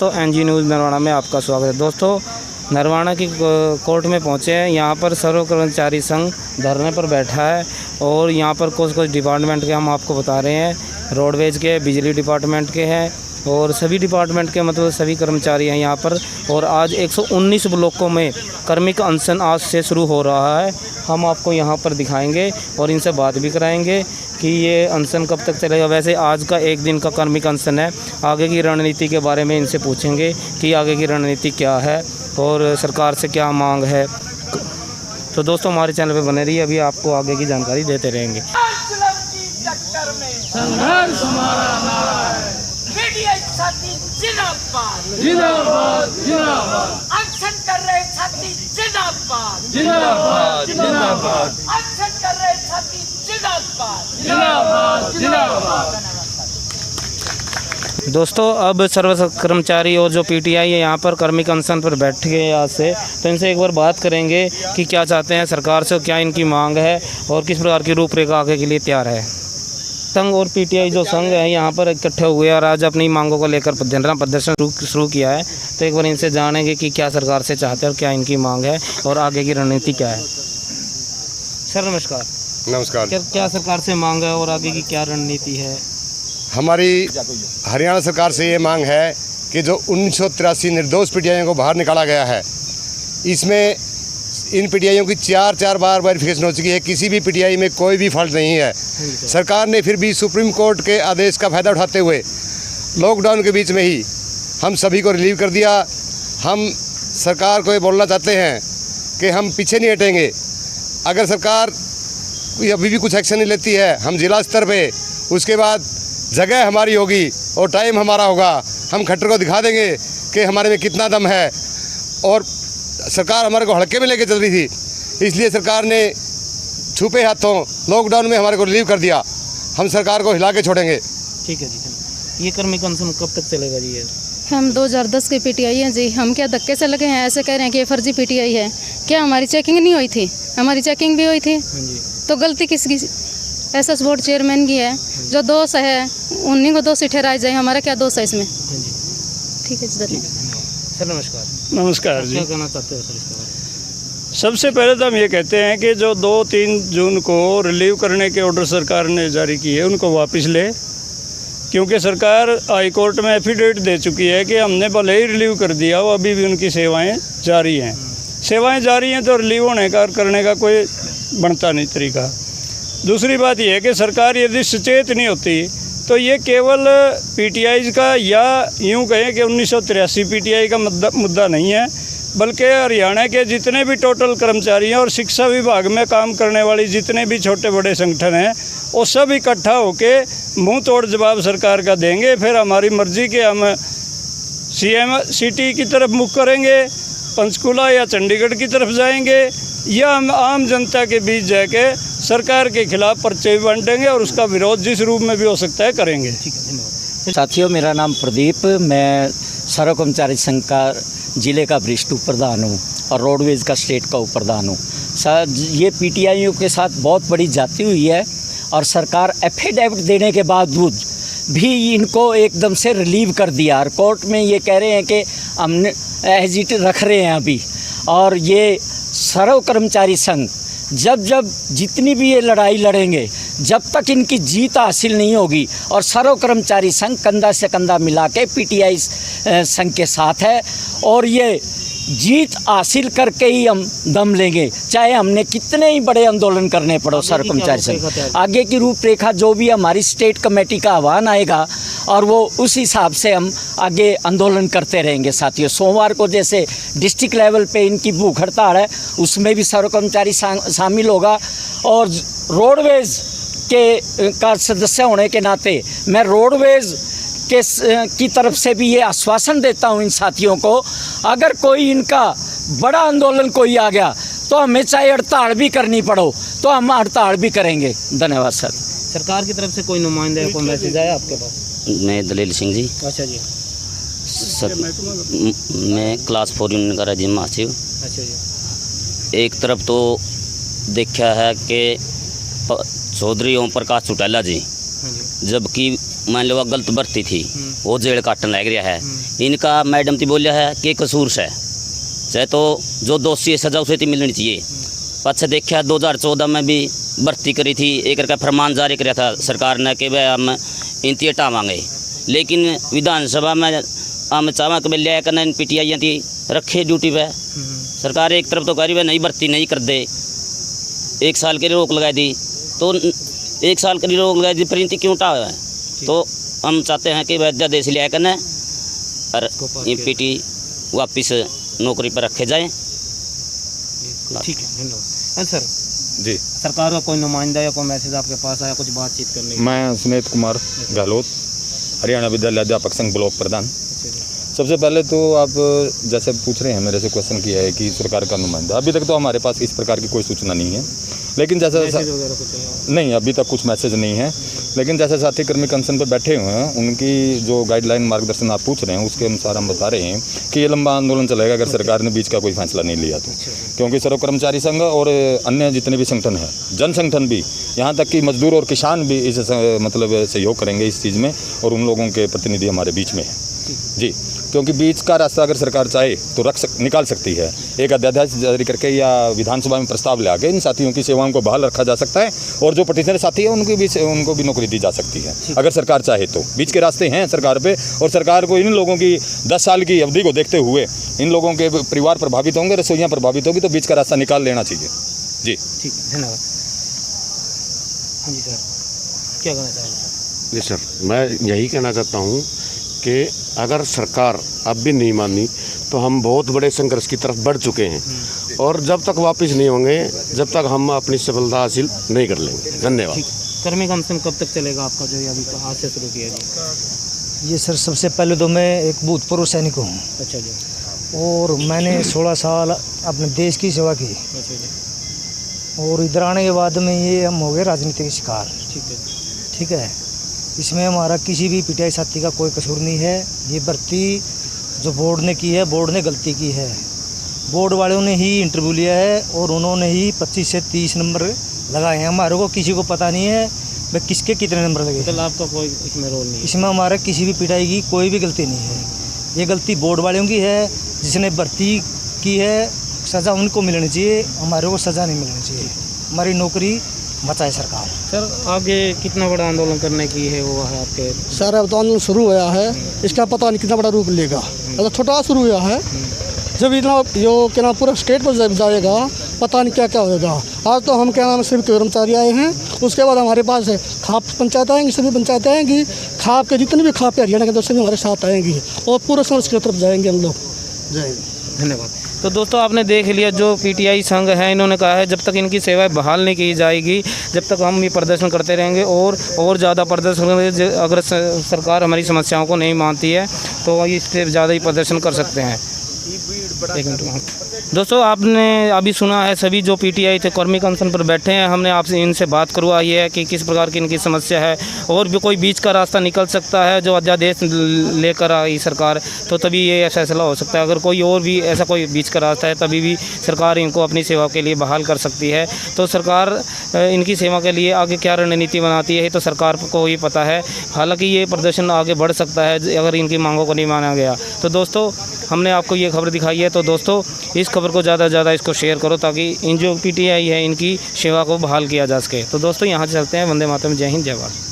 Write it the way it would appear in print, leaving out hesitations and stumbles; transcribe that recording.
तो NG news Narwana में आपका स्वागत है। दोस्तों, नरवाना की कोर्ट में पहुंचे हैं। यहाँ पर सर्व कर्मचारी संघ धरने पर बैठा है और यहाँ पर कुछ डिपार्टमेंट के हम आपको बता रहे हैं। रोडवेज के, बिजली डिपार्टमेंट के हैं और सभी डिपार्टमेंट के मतलब सभी कर्मचारी हैं यहाँ पर। और आज 119 ब्लॉकों में कार्मिक अनशन आज से शुरू हो रहा है। हम आपको यहाँ पर दिखाएंगे और इनसे बात भी कराएंगे कि ये अनशन कब तक चलेगा। वैसे आज का एक दिन का कार्मिक अनशन है। आगे की रणनीति के बारे में इनसे पूछेंगे कि आगे की रणनीति क्या है और सरकार से क्या मांग है। तो दोस्तों, हमारे चैनल पे बने रहिए, अभी आपको आगे की जानकारी देते रहेंगे। संघर्ष हमारा नारा है। साथी जिंदाबाद जिंदाबाद जिंदाबाद। अनशन कर रहे साथी जिंदाबाद जिंदाबाद जिंदाबाद। अनशन कर रहे साथी जिंदाबाद जिंदाबाद जिंदाबाद। दोस्तों, अब सर्व कर्मचारी और जो पीटीआई है यहाँ पर कार्मिक अनशन पर बैठ गए आज से। तो इनसे एक बार बात करेंगे कि क्या चाहते हैं सरकार से, क्या इनकी मांग है और किस प्रकार की रूपरेखा आगे के लिए तैयार है। संघ और पीटीआई जो संघ है यहाँ पर इकट्ठे हुए और आज अपनी मांगों को लेकर धरना प्रदर्शन शुरू किया है। तो एक बार इनसे जानेंगे कि क्या सरकार से चाहते हैं और क्या इनकी मांग है और आगे की रणनीति क्या है। सर नमस्कार। नमस्कार। क्या सरकार से मांग है और आगे की क्या रणनीति है। हमारी हरियाणा सरकार से ये मांग है कि जो 1983 निर्दोष पीटीआईयों को बाहर निकाला गया है, इसमें इन पीटीआईयों की चार बार वेरिफिकेशन हो चुकी है। किसी भी पीटीआई में कोई भी फॉल्ट नहीं है। सरकार ने फिर भी सुप्रीम कोर्ट के आदेश का फ़ायदा उठाते हुए लॉकडाउन के बीच में ही हम सभी को रिलीव कर दिया। हम सरकार को ये बोलना चाहते हैं कि हम पीछे नहीं हटेंगे। अगर सरकार अभी भी कुछ एक्शन नहीं लेती है, हम जिला स्तर पे, उसके बाद जगह हमारी होगी और टाइम हमारा होगा। हम खट्टर को दिखा देंगे कि हमारे में कितना दम है। और सरकार हमारे को हड़के में लेके चल रही थी, इसलिए सरकार ने छुपे हाथों लॉकडाउन में हमारे को रिलीव कर दिया। हम सरकार को हिला के छोड़ेंगे। ठीक है जी। ये कार्मिक अनशन कब तक चलेगा जी? ये हम 2010 के पीटीआई हैं जी। हम क्या धक्के से लगे हैं? ऐसे कह रहे हैं कि ये फर्जी पीटीआई है। क्या हमारी चेकिंग नहीं हुई थी? हमारी चेकिंग भी हुई थी। तो गलती किसकी? एसएस बोर्ड चेयरमैन की है। जो दोष है उन्हीं को दोषी ठहराया जाए। हमारा क्या दोष है इसमें? ठीक है जी, धन्यवाद। सर नमस्कार। नमस्कार जी। क्या कहना चाहते हो सर इसके बारे में? सबसे पहले तो हम ये कहते हैं कि जो 2-3 जून को रिलीव करने के ऑर्डर सरकार ने जारी किए उनको वापस ले, क्योंकि सरकार हाई कोर्ट में एफिडेविट दे चुकी है कि हमने भले ही रिलीव कर दिया हो, अभी भी उनकी सेवाएं जारी हैं। सेवाएं जारी हैं तो रिलीव होने का करने का कोई बनता नहीं तरीका। दूसरी बात यह है कि सरकार यदि सचेत नहीं होती तो ये केवल पीटीआई का या यूँ कहें कि 1983 पीटीआई का मुद्दा नहीं है, बल्कि हरियाणा के जितने भी टोटल कर्मचारी हैं और शिक्षा विभाग में काम करने वाली जितने भी छोटे बड़े संगठन हैं, वो सब इकट्ठा होके मुंह तोड़ जवाब सरकार का देंगे। फिर हमारी मर्जी के हम सीएम सिटी की तरफ मुख करेंगे, पंचकुला या चंडीगढ़ की तरफ जाएंगे, या हम आम जनता के बीच जाके सरकार के खिलाफ पर्चे भी बांटेंगे और उसका विरोध जिस रूप में भी हो सकता है करेंगे। ठीक है, धन्यवाद। साथियों, मेरा नाम प्रदीप, मैं सर्व कर्मचारी संघ का जिले का वरिष्ठ उप प्रधान हूँ और रोडवेज का स्टेट का उप प्रधान हूँ। सर, ये पीटीआईयों के साथ बहुत बड़ी जाती हुई है और सरकार एफिडेविट देने के बावजूद भी इनको एकदम से रिलीव कर दिया और कोर्ट में ये कह रहे हैं कि हमने एजिट रख रहे हैं अभी। और ये सर्व कर्मचारी संघ जब जितनी भी ये लड़ाई लड़ेंगे, जब तक इनकी जीत हासिल नहीं होगी, और सर्व कर्मचारी संघ कंधा से कंधा मिला के पीटीआई संघ के साथ है और ये जीत हासिल करके ही हम दम लेंगे, चाहे हमने कितने ही बड़े आंदोलन करने पड़ो। सर्व कर्मचारी संघ आगे की रूपरेखा जो भी हमारी स्टेट कमेटी का आह्वान आएगा और वो उस हिसाब से हम आगे आंदोलन करते रहेंगे। साथियों, सोमवार को जैसे डिस्ट्रिक्ट लेवल पे इनकी भूख हड़ताल है, उसमें भी सर्व कर्मचारी शामिल होगा। और रोडवेज के का सदस्य होने के नाते मैं रोडवेज की तरफ से भी ये आश्वासन देता हूँ इन साथियों को, अगर कोई इनका बड़ा आंदोलन कोई आ गया तो हमें चाहे हड़ताल भी करनी पड़ो तो हम हड़ताल भी करेंगे। धन्यवाद सर। सरकार की तरफ से कोई नुमाइंदे को मैसेज आया आपके पास? मैं दलील सिंह जी। अच्छा जी। सर, मैं क्लास 4 यूनियन का राज्य महासचिव। अच्छा जी। एक तरफ तो देखा है कि चौधरी ओम प्रकाश चौटाला जी जबकि मान लो गलत भर्ती थी वो जेल काटन लग रहा है। इनका मैडम ती बोलिया है कि कसूर से चाहे तो जो दोषी है सजा उसे मिलनी चाहिए। पक्ष देखा 2014 में भी भर्ती करी थी, एक का फरमान जारी किया था सरकार ने कि भाई हम इनती हटावांगे, लेकिन विधानसभा में हम चाहवा कि लिया करना इन PTI थी रखे ड्यूटी पे। सरकार एक तरफ तो कह रही है नहीं भर्ती नहीं कर दे, 1 साल के लिए रोक लगाई दी, तो 1 साल के लिए रोक लगाई दी, फिर क्यों उठा है? तो हम चाहते हैं कि वह अध्यादेश लिया करना और PT वापिस नौकरी पर रखे जाएँ। ठीक है, धन्यवाद। सर जी, सरकार का कोई नुमाइंदा या कोई मैसेज आपके पास आया कुछ बातचीत करने के? मैं सुनीत कुमार गहलोत, हरियाणा विद्यालय अध्यापक संघ ब्लॉक प्रधान। सबसे पहले तो आप जैसे पूछ रहे हैं मेरे से क्वेश्चन किया है कि सरकार का नुमाइंदा, अभी तक तो हमारे पास इस प्रकार की कोई सूचना नहीं है, लेकिन जैसे नहीं अभी तक कुछ मैसेज नहीं है। लेकिन जैसे साथी कर्मी कंसन पर बैठे हुए हैं उनकी जो गाइडलाइन मार्गदर्शन आप पूछ रहे हैं उसके अनुसार हम बता रहे हैं कि ये लंबा आंदोलन चलेगा अगर सरकार ने बीच का कोई फैसला नहीं लिया तो। क्योंकि सर्व कर्मचारी संघ और अन्य जितने भी संगठन हैं, जन संगठन भी, यहाँ तक कि मजदूर और किसान भी इस मतलब सहयोग करेंगे इस चीज़ में, और उन लोगों के प्रतिनिधि हमारे बीच में हैं जी। क्योंकि बीच का रास्ता अगर सरकार चाहे तो निकाल सकती है, एक अध्यादेश जारी करके या विधानसभा में प्रस्ताव ले आके इन साथियों की सेवाओं को बहाल रखा जा सकता है, और जो पटिशनर साथी है उनको भी नौकरी दी जा सकती है अगर सरकार चाहे तो। बीच के रास्ते हैं सरकार पे, और सरकार को इन लोगों की 10 साल की अवधि को देखते हुए इन लोगों के परिवार प्रभावित होंगे, रसोइयाँ प्रभावित होगी, तो बीच का रास्ता निकाल लेना चाहिए जी। ठीक है, धन्यवाद। हाँ जी सर, क्या कहना चाहेंगे? जी सर, मैं यही कहना चाहता हूँ कि अगर सरकार अब भी नहीं मानी तो हम बहुत बड़े संघर्ष की तरफ बढ़ चुके हैं, और जब तक वापस नहीं होंगे जब तक हम अपनी सफलता हासिल नहीं कर लेंगे। धन्यवाद। कर्मी कमीशन कब तक चलेगा आपका जो ये अभी आज से शुरू किया जी? ये सर सबसे पहले तो मैं एक भूतपूर्व सैनिक हूँ। अच्छा जी। और मैंने 16 साल अपने देश की सेवा की, अच्छा जी। और इधर आने के बाद में ये हम हो गए राजनीति के शिकार। ठीक है, ठीक है, इसमें हमारा किसी भी PTI साथी का कोई कसूर नहीं है। ये भर्ती जो बोर्ड ने की है, बोर्ड ने गलती की है। बोर्ड वालों ने ही इंटरव्यू लिया है और उन्होंने ही 25 से 30 नंबर लगाए हैं। हमारे को किसी को पता नहीं है भाई किसके कितने नंबर लगे। तो आपका कोई इसमें रोल नहीं है? इसमें हमारा किसी भी PTI की कोई भी गलती नहीं है। ये गलती बोर्ड वालों की है, जिसने भर्ती की है सज़ा उनको मिलनी चाहिए, हमारे को सज़ा नहीं मिलनी चाहिए। हमारी नौकरी बचाए सरकार। सर आगे कितना बड़ा आंदोलन करने की है वो है आपके? सर अब तो आंदोलन शुरू हुआ है, इसका पता नहीं कितना बड़ा रूप लेगा। अगर छोटा शुरू हुआ है, जब इतना जो क्या नाम पूरा स्टेट पर जब जाएगा पता नहीं क्या क्या होगा। आज तो हम क्या नाम सिर्फ कर्मचारी आए हैं, उसके बाद हमारे पास है खाप पंचायत आएंगी, सभी पंचायतें आएंगी, खाप के जितने भी खाप हरियाणा के अंदर सभी हमारे साथ आएंगी और पूरे संघर्ष की तरफ जाएंगे हम लोग। जाएंगे। धन्यवाद। तो दोस्तों आपने देख लिया जो PTI संघ है, इन्होंने कहा है जब तक इनकी सेवाएं बहाल नहीं की जाएगी जब तक हम ये प्रदर्शन करते रहेंगे और ज़्यादा प्रदर्शन करेंगे। अगर सरकार हमारी समस्याओं को नहीं मानती है तो इससे ज़्यादा ही प्रदर्शन कर सकते हैं। एक मिनट दोस्तों, आपने अभी सुना है सभी जो PTI थे कर्मी कमीशन पर बैठे हैं, हमने आपसे इनसे बात करवाई है कि किस प्रकार की इनकी समस्या है, और भी कोई बीच का रास्ता निकल सकता है जो अध्यादेश लेकर आई सरकार, तो तभी ये फैसला हो सकता है। अगर कोई और भी ऐसा कोई बीच का रास्ता है तभी भी सरकार इनको अपनी सेवा के लिए बहाल कर सकती है। तो सरकार इनकी सेवा के लिए आगे क्या रणनीति बनाती है तो सरकार को ही पता है। हालांकि ये प्रदर्शन आगे बढ़ सकता है अगर इनकी मांगों को नहीं माना गया। तो दोस्तों हमने आपको ये खबर दिखाई है, तो दोस्तों इस खबर को ज़्यादा से ज़्यादा इसको शेयर करो ताकि इन जो PTI है इनकी सेवा को बहाल किया जा सके। तो दोस्तों यहाँ से चलते हैं। वंदे मातरम, जय हिंद, जय भारत।